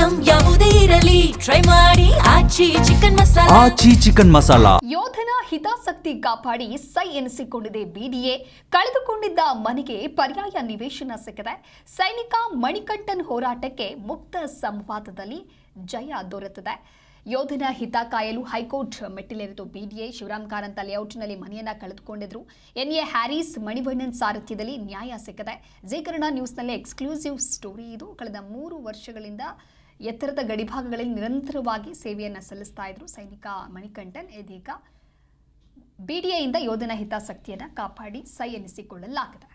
Item ಯಾವುದೇ ಇರಲಿ try ಮಾಡಿ ಆಚಿ ಚಿಕನ್ ಮಸಾಲಾ. ಯೋಧನ ಹಿತಾಸಕ್ತಿ ಕಾಪಾಡಿ ಸೈ ಎನಿಸಿಕೊಂಡಿದೆ ಬಿಡಿಎ. ಕಳೆದುಕೊಂಡಿದ್ದ ಮನೆಗೆ ಪರ್ಯಾಯ ನಿವೇಶನ ಸಿಕ್ಕಿದೆ. ಸೈನಿಕ ಮಣಿಕಂಠನ್ ಹೋರಾಟಕ್ಕೆ ಮುಕ್ತ ಸಂವಾದದಲ್ಲಿ ಜಯ ದೊರೆತಿದೆ. ಯೋಧನ ಹಿತ ಕಾಯಲು ಹೈಕೋರ್ಟ್ ಮೆಟ್ಟಿಲೇರಿತು ಬಿಡಿಎ. ಶಿವರಾಮ್ ಕಾರಂತ ಲೇಔಟ್ನಲ್ಲಿ ಮನೆಯನ್ನ ಕಳೆದುಕೊಂಡಿದ್ರು. ಎನ್ಎ ಹ್ಯಾರಿಸ್ ಮಣಿವಣ್ಣನ್ ಸಾರಥ್ಯದಲ್ಲಿ ನ್ಯಾಯ ಸಿಕ್ಕಿದೆ. ಜಿ ಕನ್ನಡ ನ್ಯೂಸ್ನಲ್ಲಿ ಎಕ್ಸ್ಕ್ಲೂಸಿವ್ ಸ್ಟೋರಿ ಇದು. ಕಳೆದ 3 ವರ್ಷಗಳಿಂದ ಎತ್ತರದ ಗಡಿಭಾಗಗಳಲ್ಲಿ ನಿರಂತರವಾಗಿ ಸೇವೆಯನ್ನು ಸಲ್ಲಿಸ್ತಾ ಇದ್ರು ಸೈನಿಕ ಮಣಿಕಂಠನ್. ಇದೀಗ ಬಿಡಿಎಯಿಂದ ಯೋಧನ ಹಿತಾಸಕ್ತಿಯನ್ನು ಕಾಪಾಡಿ ಸೈ ಎನಿಸಿಕೊಳ್ಳಲಾಗಿದೆ.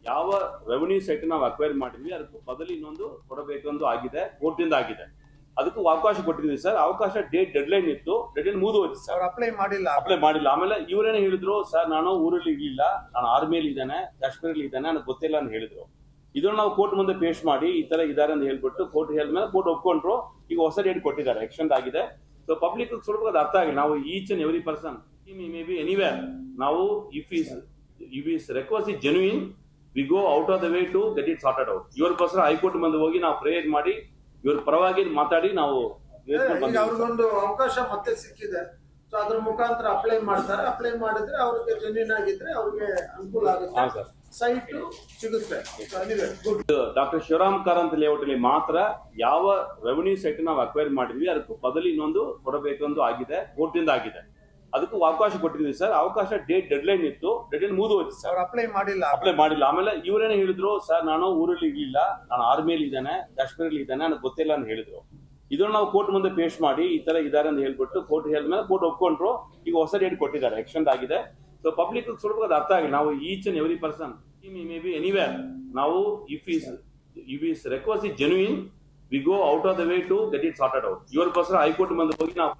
ಯಾವ ರೆವೆನ್ಯೂ ಸೈಟ್ ನಾವು ಅಕ್ವೈರ್ ಮಾಡಿದ್ವಿ ಅದಕ್ಕೂ ಬದಲು ಇನ್ನೊಂದು ಕೊಡಬೇಕಂದು ಆಗಿದೆ, ಕೋರ್ಟಿಂದ ಆಗಿದೆ. ಅದಕ್ಕೂ ಅವಕಾಶ ಕೊಟ್ಟಿದ್ವಿ ಸರ್. ಅವಕಾಶ ಡೆಡ್ಲೈನ್ ಇತ್ತು, ಡೆಡ್ಲೈನ್ ಮುಗಿದು ಹೋಯ್ತು ಸರ್. ಅಪ್ಲೈ ಮಾಡಿಲ್ಲ. ಆಮೇಲೆ ಇವರೇನೇ ಹೇಳಿದ್ರು, ಸರ್ ನಾನು ಊರಲ್ಲಿ ಇರ್ಲಿಲ್ಲ, ನಾನು ಆರ್ಮಿಯಲ್ಲಿ ಇದ್ದಾನೆ, ಕಾಶ್ಮೀರಲ್ಲಿ ಇದ್ದಾನೆ, ನನಗೆ ಗೊತ್ತಿಲ್ಲ ಅಂತ ಹೇಳಿದ್ರು. ಇದನ್ನ ನಾವು ಕೋರ್ಟ್ ಮುಂದೆ ಪೇಶ್ ಮಾಡಿ ಈ ತರ ಇದಾರೆ ಅಂತ ಹೇಳ್ಬಿಟ್ಟು ಕೋರ್ಟ್ ಹೇಳಿದ್ಮೇಲೆ ಕೋರ್ಟ್ ಒಪ್ಕೊಂಡ್ರು. ಈಗ ಹೊಸ ಡೇಟ್ ಕೊಟ್ಟಿದ್ದಾರೆ, ಎಕ್ಸ್ಟೆಂಡ್ ಆಗಿದೆ. ಸೊ ಪಬ್ಲಿಕ್ ಸ್ವಲ್ಪ ಅದು ಅರ್ಥ ಆಗಿದೆ. ನಾವು each and every person may be anywhere, ನಾವು if his request is genuine, we go out of the way to get it sorted out. ಇವ್ರಿಗೋಸ್ಕರ ಹೈಕೋರ್ಟ್ ಮುಂದೆ ಹೋಗಿ ನಾವು ಪ್ರೇಯರ್ ಮಾಡಿ ಇವ್ರ ಪರವಾಗಿ ಮಾತಾಡಿ ನಾವು ಅವ್ರಿಗೊಂದು ಅವಕಾಶ ಮತ್ತೆ ಸಿಕ್ಕಿದೆ. ಸೊ ಅದ್ರ ಮುಖಾಂತರ ಅಪ್ಲೈ ಮಾಡ್ತಾರೆ. ಅಪ್ಲೈ ಮಾಡಿದ್ರೆ ಅವ್ರಿಗೆ ಜೆನ್ಯೂನ್ ಆಗಿದ್ರೆ ಅವ್ರಿಗೆ ಅನುಕೂಲ ಆಗುತ್ತೆ, ಸೈಟ್ ಸಿಗುತ್ತೆ. ಡಾಕ್ಟರ್ ಶಿವರಾಮ್ ಕಾರಂತ್ ಲೇಔಟ್ ಅಲ್ಲಿ ಮಾತ್ರ ಯಾವ ರೆವೆನ್ಯೂ ಸೈಟ್ ನಾವು ಅಕ್ವೈರ್ ಮಾಡಿದ್ವಿ ಅದಕ್ಕೂ ಬದಲು ಇನ್ನೊಂದು ಕೊಡಬೇಕಂದು ಆಗಿದೆ, ಕೋರ್ಟಿಂದ ಆಗಿದೆ. ಅದಕ್ಕೂ ಅವಕಾಶ ಕೊಟ್ಟಿದ್ವಿ ಸರ್. ಅವಕಾಶ ಡೆಡ್ಲೈನ್ ಇತ್ತು, ಡೆಡ್ಲೈನ್ ಮುಗಿದು ಹೋಯ್ತು ಸರ್. ಅಪ್ಲೈ ಮಾಡಿಲ್ಲ. ಆಮೇಲೆ ಇವರೇನೇ ಹೇಳಿದ್ರು, ಸರ್ ನಾನು ಊರಲ್ಲಿ ಇರ್ಲಿಲ್ಲ, ನಾನು ಆರ್ಮಿಯಲ್ಲಿ ಇದ್ದಾನೆ, ಕಾಶ್ಮೀರಲ್ಲಿ ಇದ್ದಾನೆ, ನನಗೆ ಗೊತ್ತಿಲ್ಲ ಅಂತ ಹೇಳಿದ್ರು. ಇದನ್ನ ನಾವು ಕೋರ್ಟ್ ಮುಂದೆ ಪೇಶ್ ಮಾಡಿ ಈ ತರ ಇದಾರೆ ಅಂತ ಹೇಳ್ಬಿಟ್ಟು ಕೋರ್ಟ್ ಹೇಳಿದ್ಮೇಲೆ ಕೋರ್ಟ್ ಒಪ್ಕೊಂಡ್ರು. ಈಗ ಹೊಸ ಡೇಟ್ ಕೊಟ್ಟಿದ್ದಾರೆ, ಎಕ್ಸ್ಟೆಂಡ್ ಆಗಿದೆ. ಸೊ ಪಬ್ಲಿಕ್ ಸ್ವಲ್ಪ ಅದು ಅರ್ಥ ಆಗಿದೆ. ನಾವು each and every person may be anywhere, ನಾವು if his request is genuine, we go out of the way to get it sorted out. ಇವ್ರಿಗೋಸ್ಕರ ಹೈಕೋರ್ಟ್ ಮುಂದೆ ಹೋಗಿ ನಾವು